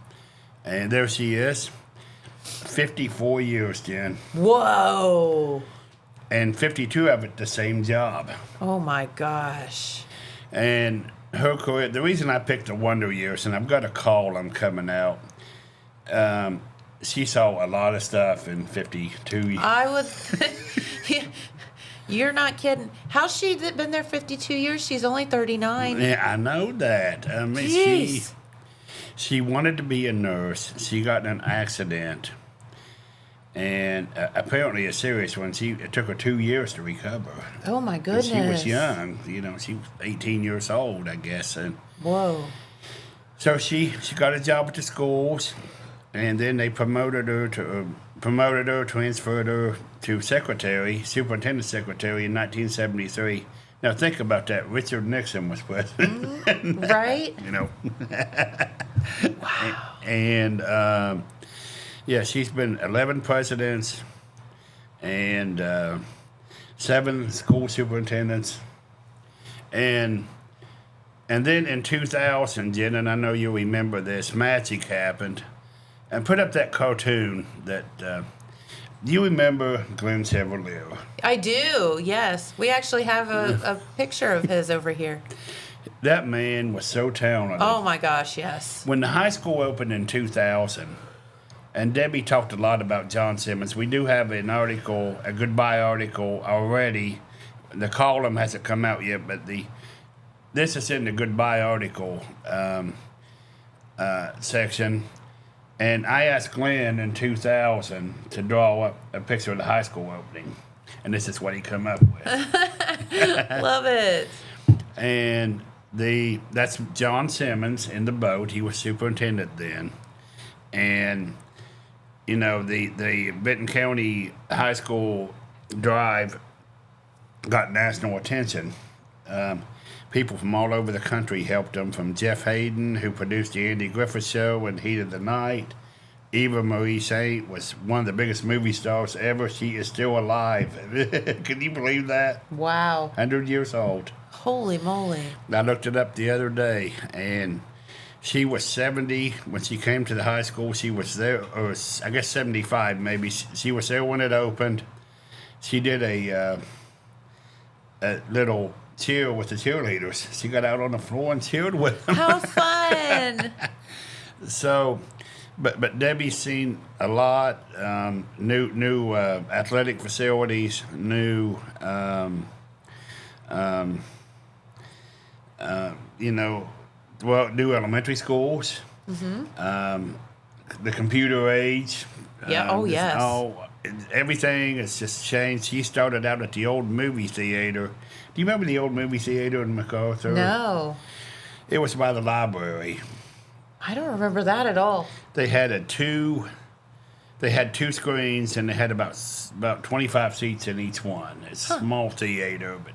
and there she is, 54 years, Jen, whoa. and 52 of it the same job. Oh my gosh. And her career, the reason I picked the Wonder Years, and I've got a column coming out, she saw a lot of stuff in 52 years. I would. You're not kidding. How's she been there 52 years? She's only 39. Yeah, I know that. I mean, Jeez. she wanted to be a nurse. She got in an accident, and apparently a serious one. It took her 2 years to recover. Oh my And goodness. she was young. You know, she was 18 years old, I guess. And Whoa. so she got a job at the schools, and then they transferred her to superintendent secretary in 1973. Now think about that. Richard Nixon was president. Right? You know. Wow. And yeah, she's been 11 presidents and 7 school superintendents. And then in 2000, Jen, and I know you remember this, magic happened. And put up that cartoon that, do you remember Glenn Chevalier? I do, yes. We actually have a picture of his over here. That man was so talented. Oh my gosh, yes. When the high school opened in 2000, and Debbie talked a lot about John Simmons, we do have an article, a goodbye article already. The column hasn't come out yet, but this is in the goodbye article section. And I asked Glenn in 2000 to draw up a picture of the high school opening. And this is what he come up with. Love it. And that's John Simmons in the boat. He was superintendent then. And, you know, the Benton County High School drive got national attention. People from all over the country helped them, from Jeff Hayden, who produced the Andy Griffith Show and Heat of the Night. Eva Marie Saint was one of the biggest movie stars ever. She is still alive. Can you believe that? Wow. 100 years old. Holy moly. I looked it up the other day, and she was 70 when she came to the high school. She was there, or I guess 75 maybe. She was there when it opened. She did a little cheer with the cheerleaders. She got out on the floor and cheered with them. How fun. So, but Debbie's seen a lot. New athletic facilities, new new elementary schools. Mm-hmm. The computer age. Yeah. Oh yes. Everything has just changed. She started out at the old movie theater. Do you remember the old movie theater in MacArthur? No. It was by the library. I don't remember that at all. They had two screens, and they had about 25 seats in each one. It's a small theater, but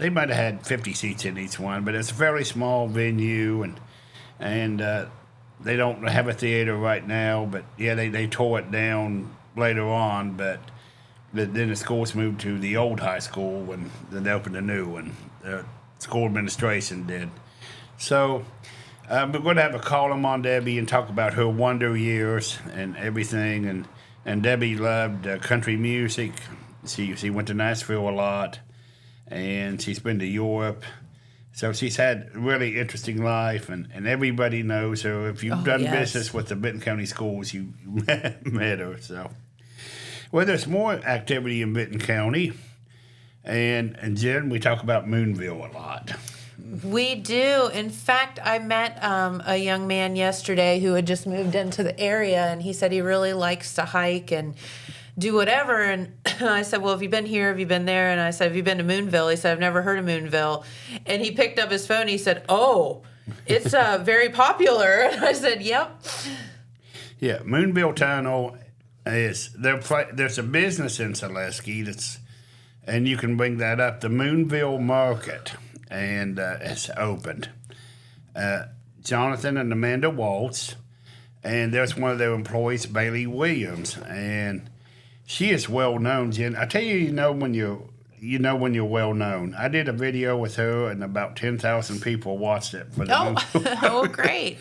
they might have had 50 seats in each one. But it's a very small venue, and they don't have a theater right now. But yeah, they tore it down later on. But then the schools moved to the old high school, and then they opened a new one. The school administration did. So we're going to have a column on Debbie and talk about her wonder years and everything. And And Debbie loved country music. She went to Nashville a lot, and she's been to Europe. So she's had a really interesting life, and everybody knows her. If you've done business with the Benton County Schools, you met her. So, well, there's more activity in Benton County, and Jen, we talk about Moonville a lot. We do. In fact, I met a young man yesterday who had just moved into the area, and he said he really likes to hike and do whatever. And I said, well, have you been here? Have you been there? And I said, have you been to Moonville? He said, I've never heard of Moonville. And he picked up his phone. He said, oh, it's very popular. And I said, yep. Yeah, Moonville Tunnel is, there's a business in Saleski and you can bring that up, the Moonville Market, and it's opened. Jonathan and Amanda Waltz, and there's one of their employees, Bailey Williams, and she is well known, Jen. I tell you, you know when you're well known. I did a video with her, and about 10,000 people watched it. For the oh, great!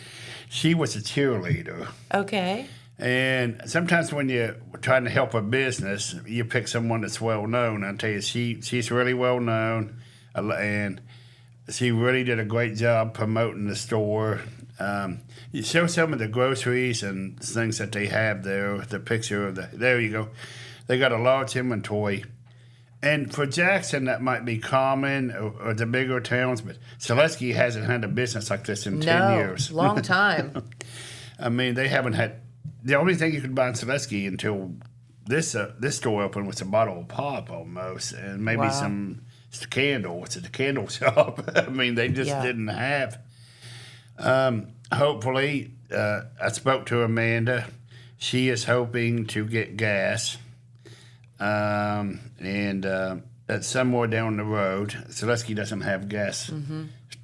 She was a cheerleader. Okay. And sometimes when you're trying to help a business, you pick someone that's well known. I tell you, she's really well known, and she really did a great job promoting the store. You show some of the groceries and things that they have there. The picture of there you go. They got a large inventory. And for Jackson, that might be common, or the bigger towns, but Saleski hasn't had a business like this in 10 years. Long time. I mean, they haven't had. The only thing you could buy in Saleski until this store opened was a bottle of pop almost, and maybe some candle. It's a candle shop. I mean, they just didn't have. Hopefully, I spoke to Amanda. She is hoping to get gas, and that's somewhere down the road. Saleski doesn't have gas.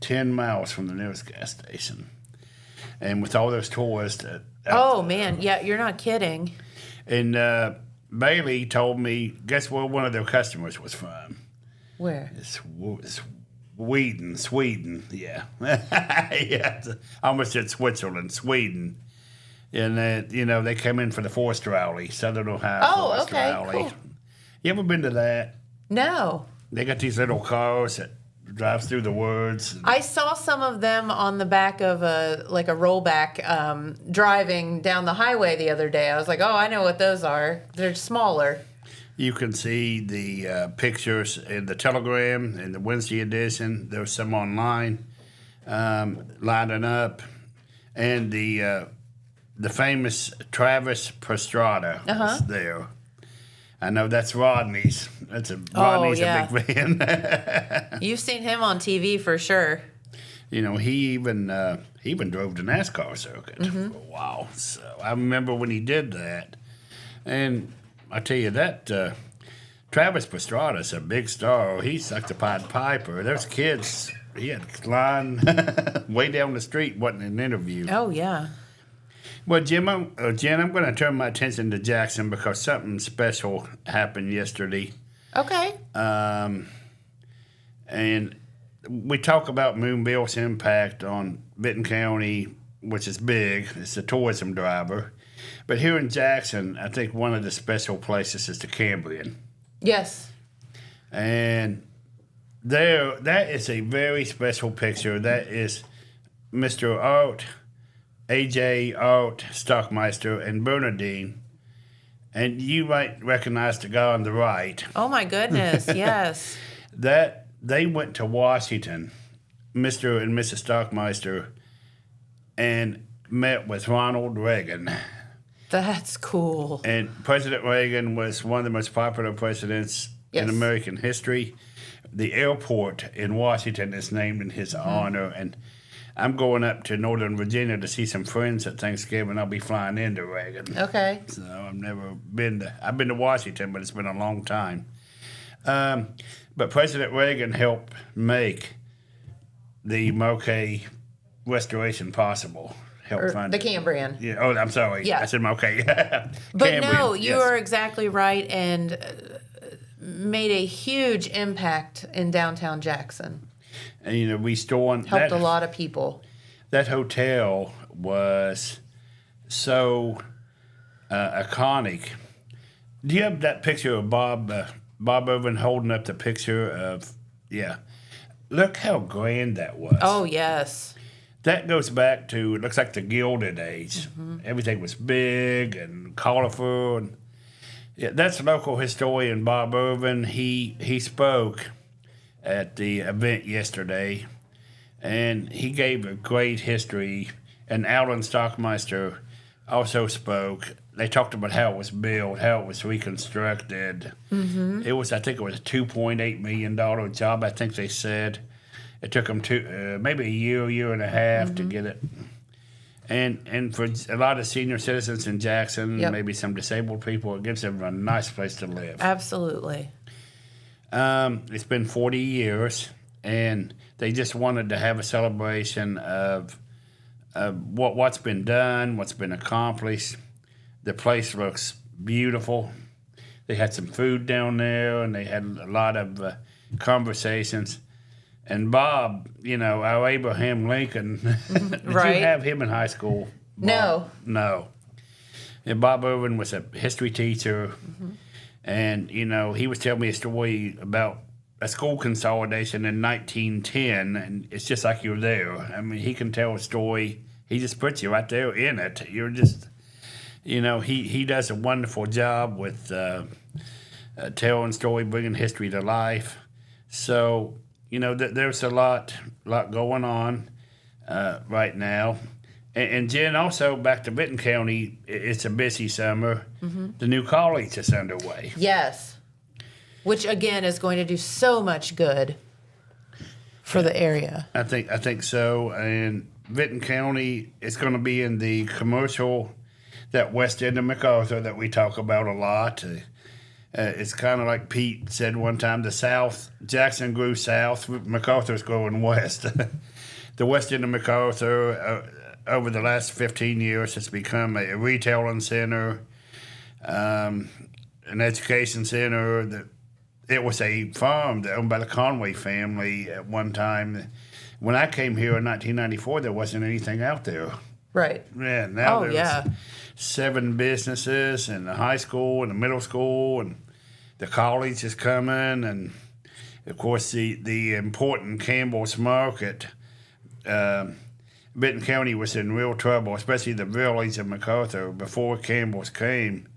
10 miles from the nearest gas station, and with all those tourists. Oh man, yeah, you're not kidding. And Bailey told me, guess where one of their customers was from? Where? It's Sweden, yeah. Yeah, almost said Switzerland, Sweden. And, they came in for the Forest Rally, Southern Ohio Forest Rally. Cool. You ever been to that? No. They got these little cars that drives through the woods. I saw some of them on the back of a rollback driving down the highway the other day. I was like, oh, I know what those are. They're smaller. You can see the pictures in the Telegram in the Wednesday edition. There's some online lining up. And the famous Travis Pastrana is there. I know that's Rodney's. Rodney's a big fan. You've seen him on TV for sure. He even drove the NASCAR circuit for a while. So I remember when he did that. And I tell you that Travis Pastrana's a big star. He's like the Pied Piper. There's kids. He had a line way down the street. Wasn't an interview. Oh yeah. Well, Jen, I'm going to turn my attention to Jackson because something special happened yesterday. Okay. And we talk about Moonville's impact on Benton County, which is big. It's a tourism driver. But here in Jackson, I think one of the special places is the Cambrian. Yes. And that is a very special picture. That is Mr. A.J. Art Stockmeister and Bernadine, and you might recognize the guy on the right. Oh my goodness, yes. That they went to Washington, Mr. and Mrs. Stockmeister, and met with Ronald Reagan. That's cool. And President Reagan was one of the most popular presidents in American history. The airport in Washington is named in his honor, and I'm going up to Northern Virginia to see some friends at Thanksgiving. I'll be flying into Reagan. Okay. So I've been to Washington, but it's been a long time. But President Reagan helped make the Moquet restoration possible. The Cambrian. Yeah. Oh, I'm sorry. Yeah. I said Moquet. But Cambrian, no, you are exactly right, and made a huge impact in downtown Jackson. And restoring helped a lot of people. That hotel was so iconic Do you have that picture of Bob Irvin holding up the picture of, yeah. Look how grand that was. Oh, yes. That goes back to, it looks like the Gilded Age. Everything was big and colorful. And yeah, that's local historian Bob Irvin. He spoke at the event yesterday, and he gave a great history. And Alan Stockmeister also spoke. They talked about how it was built, how it was reconstructed. It was, I think it was a $2.8 million job, I think they said. It took them maybe a year and a half to get it. And for a lot of senior citizens in Jackson, maybe some disabled people, it gives them a nice place to live. Absolutely. It's been 40 years, and they just wanted to have a celebration of what's been done, what's been accomplished. The place looks beautiful. They had some food down there, and they had a lot of conversations. And Bob, our Abraham Lincoln, did Right. you have him in high school? Bob? No. And Bob Irvin was a history teacher, and, he was telling me a story about a school consolidation in 1910, and it's just like you're there. I mean, he can tell a story. He just puts you right there in it. You're just, he does a wonderful job with telling story, bringing history to life. So, there's a lot going on right now. And Jen, also back to Benton County, it's a busy summer. The new college is underway. Yes. Which, again, is going to do so much good for the area. I think so. And Benton County is going to be in the commercial, that west end of MacArthur that we talk about a lot. It's kind of like Pete said one time, the South, Jackson grew south, MacArthur's growing west. The west end of MacArthur, over the last 15 years, has become a retailing center, an education center. It was a farm owned by the Conway family at one time. When I came here in 1994, there wasn't anything out there. Right. Yeah, now Oh, there's 7 businesses and a high school and a middle school, and the college is coming, and of course the important Campbell's Market. Benton County was in real trouble, especially the village of MacArthur. Before Campbell's came,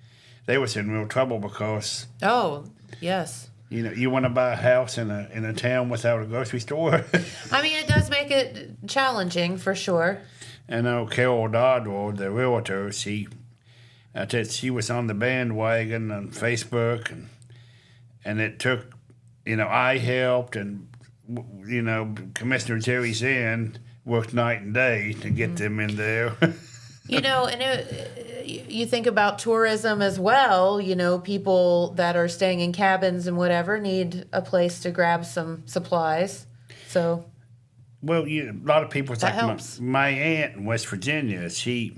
they was in real trouble because Oh, yes. you want to buy a house in a town without a grocery store. I mean, it does make it challenging for sure. I know Carol Dodwell, the realtor, she was on the bandwagon on Facebook, and it took, I helped, and Commissioner Jerry Zinn worked night and day to get them in there. You think about tourism as well. People that are staying in cabins and whatever need a place to grab some supplies. So, well, a lot of people. It's that like helps. my aunt in West Virginia. She,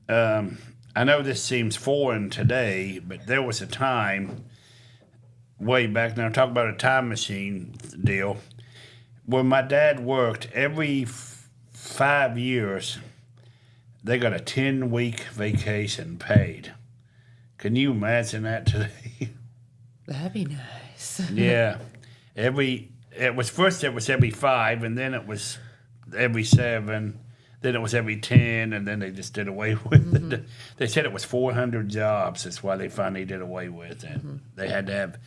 I know this seems foreign today, but there was a time way back now. Talk about a time machine deal. Where my dad worked, every 5 years, they got a 10-week vacation paid. Can you imagine that today? That'd be nice. Yeah. It was every 5, and then it was every 7, then it was every 10, and then they just did away with it. They said it was 400 jobs. That's why they finally did away with it. They had to have.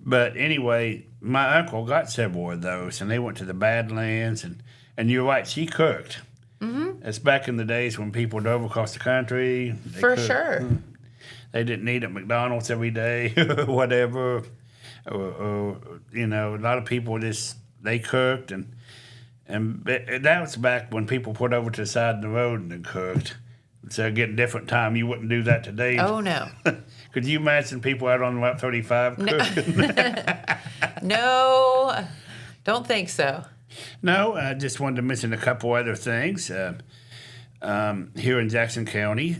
But anyway, my uncle got several of those, and they went to the Badlands, and you're right, she cooked. It's back in the days when people drove across the country. They For cooked. sure. They didn't eat at McDonald's every day or whatever. Or a lot of people they cooked, and that was back when people put over to the side of the road and cooked. So getting different time, you wouldn't do that today. Oh, no. Could you imagine people out on Route 35 cooking? No, don't think so. No, I just wanted to mention a couple other things here in Jackson County.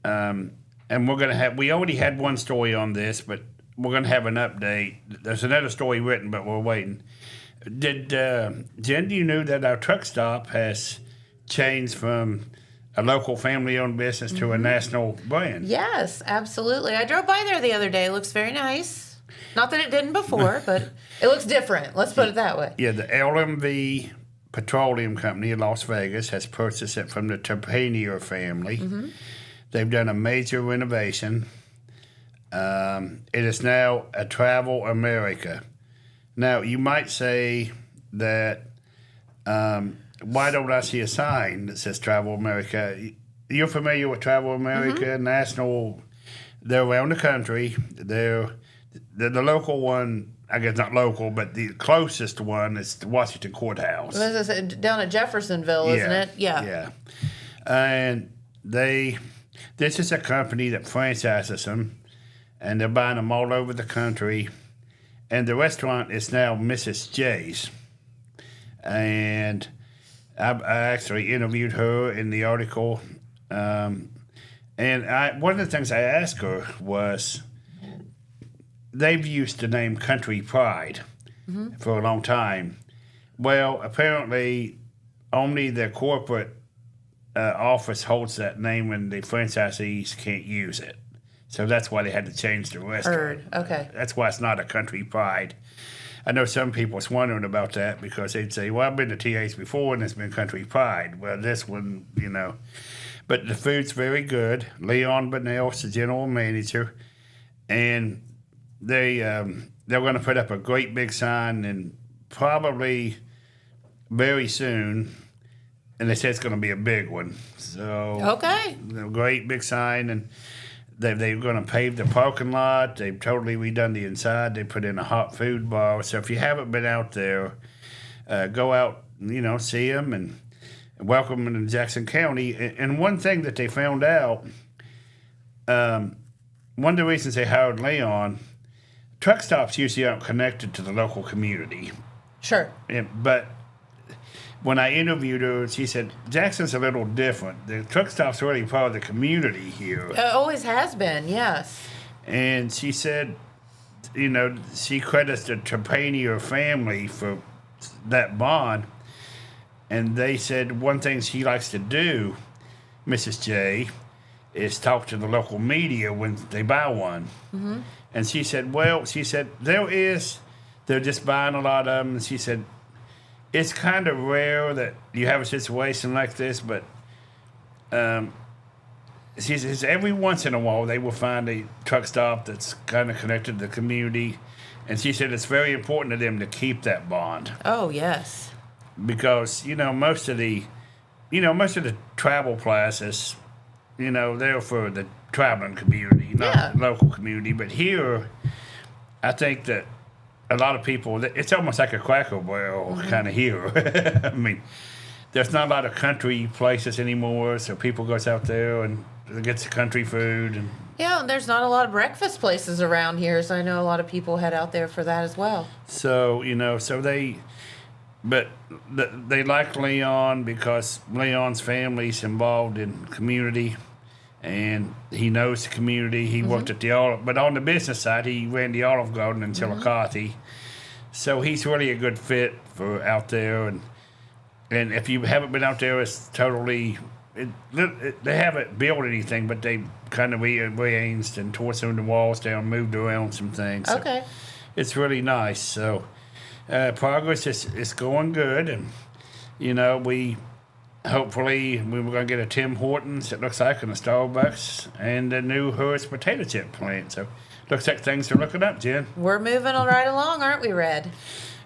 And we're going to have, we already had one story on this, but we're going to have an update. There's another story written, but we're waiting. Jen, do you know that our truck stop has changed from a local family-owned business to a national brand. Yes, absolutely. I drove by there the other day. It looks very nice. Not that it didn't before, but it looks different. Let's put it that way. Yeah, the LMV Petroleum Company in Las Vegas has purchased it from the Jr family. They've done a major renovation. It is now a Travel America. Now, you might say that, why don't I see a sign that says Travel America? You're familiar with Travel America, national, they're around the country. They're the local one, I guess not local, but the closest one is the Washington Courthouse. This is down at Jeffersonville, isn't it? Yeah. And this is a company that franchises them, and they're buying them all over the country. And the restaurant is now Mrs. J's. And I actually interviewed her in the article. And one of the things I asked her was, they've used the name Country Pride for a long time. Well, apparently only the corporate office holds that name and the franchisees can't use it. So that's why they had to change the restaurant. Okay. That's why it's not a Country Pride. I know some people was wondering about that because they'd say, well, I've been to TA's before and it's been Country Pride. Well, this one, But the food's very good. Leon Bonnell's the general manager. And they're going to put up a great big sign and probably very soon. And they say it's going to be a big one. So Okay. A great big sign, and they're going to pave the parking lot. They've totally redone the inside. They put in a hot food bar. So if you haven't been out there, go out, see them and welcome them to Jackson County. And one thing that they found out, one of the reasons they hired Leon, truck stops usually aren't connected to the local community. Sure. But when I interviewed her, she said, Jackson's a little different. The truck stop's really part of the community here. It always has been, yes. And she said, she credits the Trepanier family for that bond. And they said one thing she likes to do, Mrs. J, is talk to the local media when they buy one. And she said, they're just buying a lot of them. And she said, it's kind of rare that you have a situation like this, but she says every once in a while they will find a truck stop that's kind of connected to the community. And she said it's very important to them to keep that bond. Oh, yes. Because, most of the travel classes, they're for the traveling community, not the local community. But here, I think that a lot of people, it's almost like a Cracker Barrel kind of here. I mean, there's not a lot of country places anymore, so people goes out there and gets country food. And there's not a lot of breakfast places around here, so I know a lot of people head out there for that as well. So, they like Leon because Leon's family's involved in community, and he knows the community. He worked at the Olive, but on the business side, he ran the Olive Garden in Chillicothe. So he's really a good fit for out there. And if you haven't been out there, it's totally. They haven't built anything, but they kind of rearranged and tore some of the walls down, moved around some things. Okay. So it's really nice. So progress is going good, and hopefully, we were going to get a Tim Hortons, it looks like, and a Starbucks, and a new Hertz potato chip plant. So, looks like things are looking up, Jen. We're moving right along, aren't we, Red?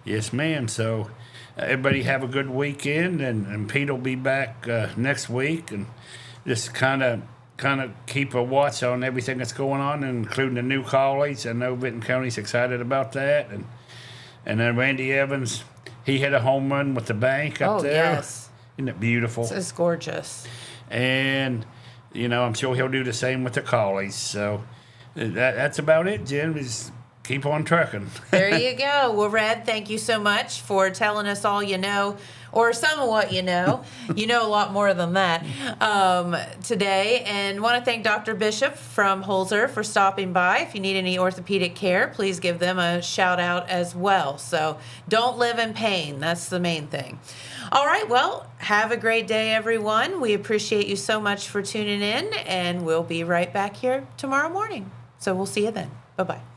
Yes, ma'am. So, everybody have a good weekend, and Pete will be back next week, and just kind of keep a watch on everything that's going on, including the new college. I know Benton County's excited about that, and then Randy Evans, he hit a home run with the bank up there. Oh, yes. Isn't it beautiful? It's gorgeous. And, I'm sure he'll do the same with the college. So that's about it, Jen. Just keep on trucking. There you go. Well, Red, thank you so much for telling us all you know. or some of what you know. You know a lot more than that today. And want to thank Dr. Bishop from Holzer for stopping by. If you need any orthopedic care, please give them a shout out as well. So don't live in pain. That's the main thing. All right, well, have a great day, everyone. We appreciate you so much for tuning in, and we'll be right back here tomorrow morning. So we'll see you then. Bye-bye.